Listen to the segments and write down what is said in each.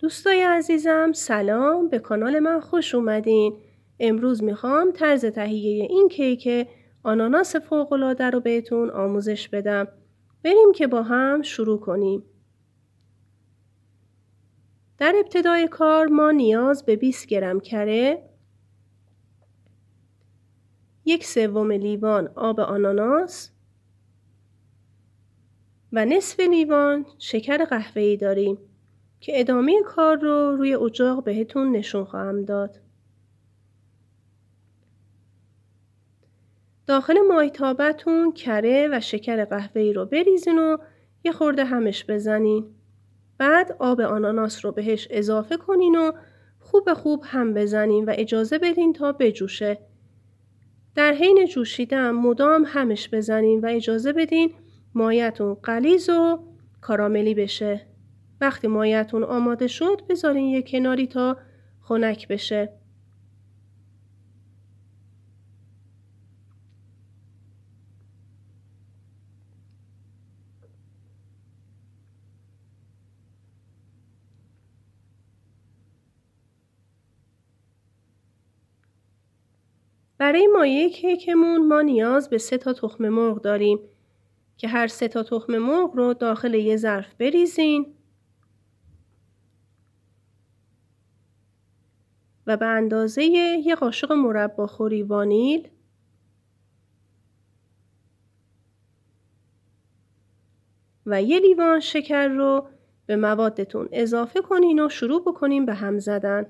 دوستای عزیزم سلام، به کانال من خوش اومدین. امروز میخوام طرز تهیه این کیک آناناس فوق‌العاده رو بهتون آموزش بدم. بریم که با هم شروع کنیم. در ابتدای کار ما نیاز به 20 گرم کره، 1/3 لیوان آب آناناس و نصف لیوان شکر قهوه‌ای داریم که ادامه کار رو روی اجاق بهتون نشون خواهم داد. داخل مایتابتون کره و شکر قهوه‌ای رو بریزین و یه خورده همش بزنین. بعد آب آناناس رو بهش اضافه کنین و خوب هم بزنین و اجازه بدین تا بجوشه. در حین جوشیدن مدام همش بزنین و اجازه بدین مایه‌تون غلیظ و کاراملی بشه. وقتی مایه‌تون آماده شد بذارین یه کناری تا خنک بشه. برای مایه کیکمون ما نیاز به 3 تا تخم مرغ داریم که هر 3 تا تخم مرغ رو داخل یه ظرف بریزین و به اندازه یه قاشق مرباخوری وانیل و 1 لیوان شکر رو به موادتون اضافه کنین و شروع بکنین به هم زدن.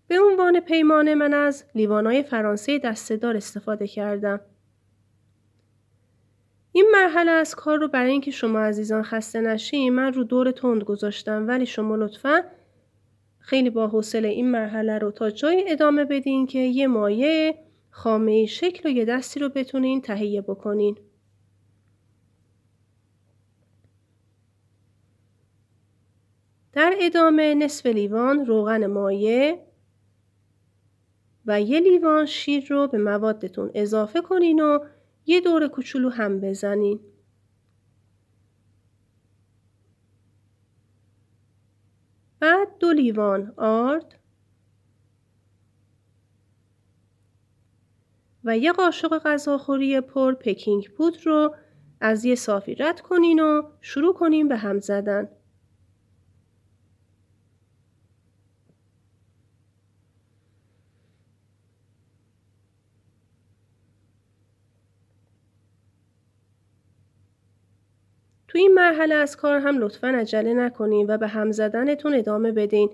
به عنوان پیمانه من از لیوانای فرانسه دسته‌دار استفاده کردم. این مرحله از کار رو برای اینکه شما عزیزان خسته نشین من رو دور تند گذاشتم، ولی شما لطفاً خیلی با حوصله این مرحله رو تا جای ادامه بدین که یه مایه خامه شکل و یه دستی رو بتونین تهیه بکنین. در ادامه نصف لیوان روغن مایع و 1 لیوان شیر رو به موادتون اضافه کنین و یه دور کوچولو هم بزنین. بعد 2 لیوان آرد و یه قاشق غذاخوری پر پکینگ پودر رو از یه صافی رد کنین و شروع کنین به هم زدن. تو این مرحله از کار هم لطفاً عجله نکنین و به هم زدنتون ادامه بدین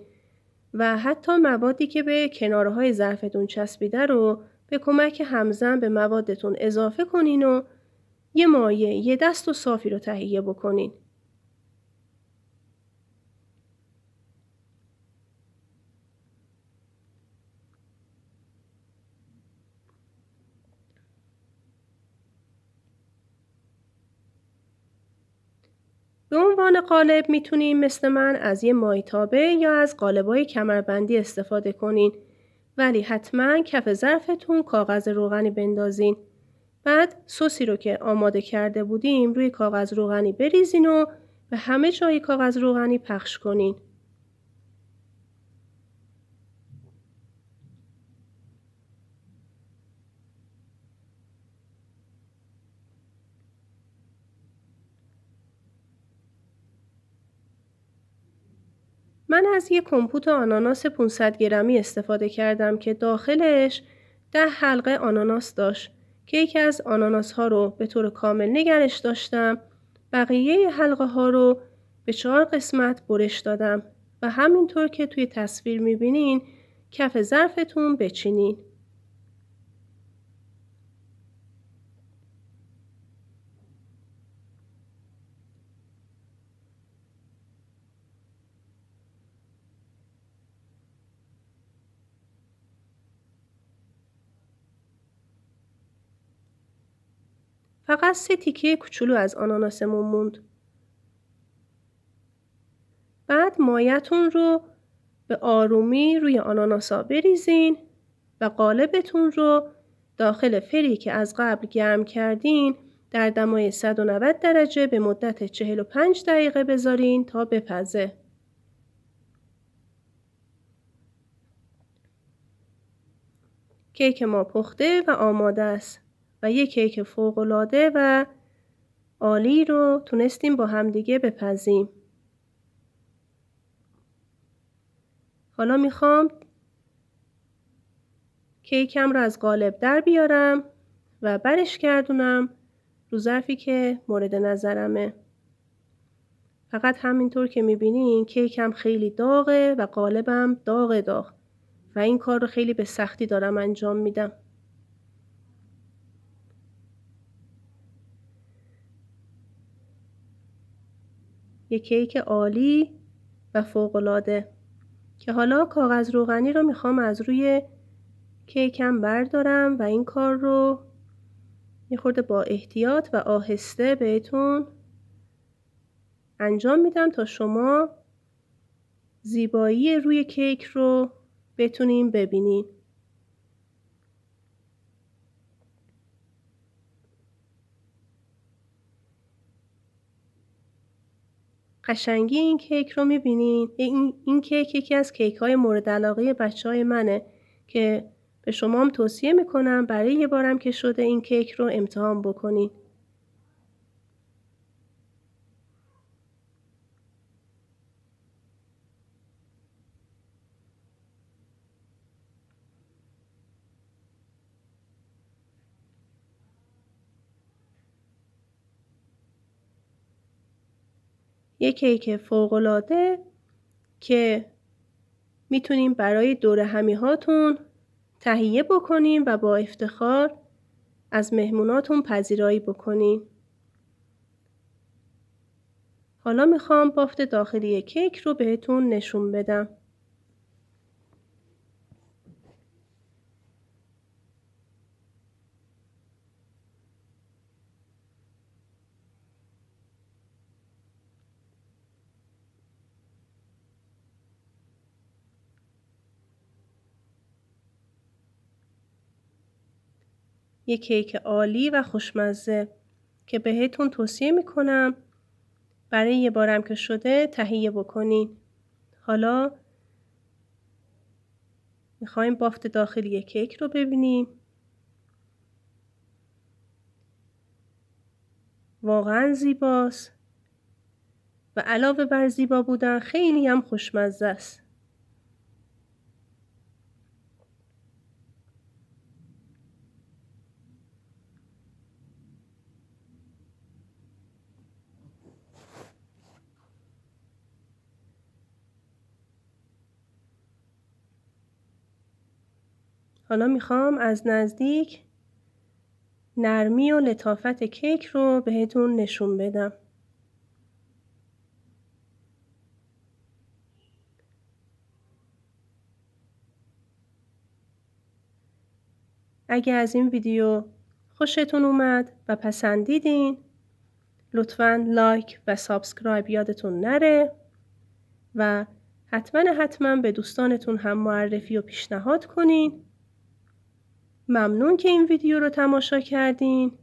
و حتی موادی که به کنارهای ظرفتون چسبیده رو به کمک همزن به موادتون اضافه کنین و یه مایع یه دست و صافی رو تهیه بکنین. به عنوان قالب میتونین مثل من از یه مایتابه یا از قالبای کمربندی استفاده کنین، ولی حتما کف ظرفتون کاغذ روغنی بندازین. بعد سوسی رو که آماده کرده بودیم روی کاغذ روغنی بریزین و به همه جای کاغذ روغنی پخش کنین. من از یک کمپوت آناناس 500 گرمی استفاده کردم که داخلش 10 حلقه آناناس داشت که یکی از آناناس ها رو به طور کامل نگرش داشتم. بقیه حلقه ها رو به 4 قسمت برش دادم و همینطور که توی تصویر میبینین کف ظرفتون بچینین. فقط 3 تیکه کوچولو از آناناسمون موند. بعد مایه‌تون رو به آرومی روی آناناسا بریزین و قالبتون رو داخل فری که از قبل گرم کردین در دمای 190 درجه به مدت 45 دقیقه بذارین تا بپزه. کیک ما پخته و آماده است و یک کیک فوق‌العاده و عالی رو تونستیم با همدیگه بپزیم. حالا میخوام کیکم رو از قالب در بیارم و برش گردونم رو ظرفی که مورد نظرمه. فقط همینطور که میبینین کیکم خیلی داغه و قالبم داغ و این کار رو خیلی به سختی دارم انجام میدم. یک کیک عالی و فوق‌العاده که حالا کاغذ روغنی رو میخوام از روی کیکم بردارم و این کار رو یه خورده با احتیاط و آهسته بهتون انجام میدم تا شما زیبایی روی کیک رو بتونین ببینین. قشنگی این کیک رو میبینین؟ این کیک یکی از کیک های مورد علاقه بچه های منه که به شما هم توصیه میکنم برای یه بارم که شده این کیک رو امتحان بکنین. یک کیک فوق‌العاده که میتونین برای دور همی هاتون تهیه بکنین و با افتخار از مهموناتون پذیرایی بکنین. حالا میخوام بافت داخلی کیک رو بهتون نشون بدم. یک کیک عالی و خوشمزه که بهتون توصیه میکنم برای یه بارم که شده تهیه بکنین. حالا میخوایم بافت داخلی کیک رو ببینیم. واقعا زیباست و علاوه بر زیبا بودن خیلی هم خوشمزه است. حالا میخوام از نزدیک نرمی و لطافت کیک رو بهتون نشون بدم. اگه از این ویدیو خوشتون اومد و پسندیدین لطفاً لایک و سابسکرایب یادتون نره و حتما به دوستانتون هم معرفی و پیشنهاد کنین. ممنون که این ویدیو رو تماشا کردین.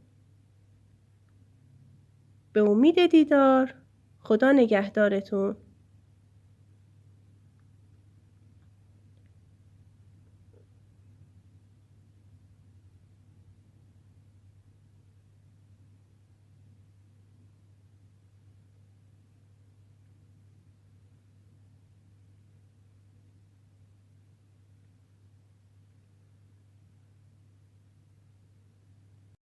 به امید دیدار. خدا نگهدارتون.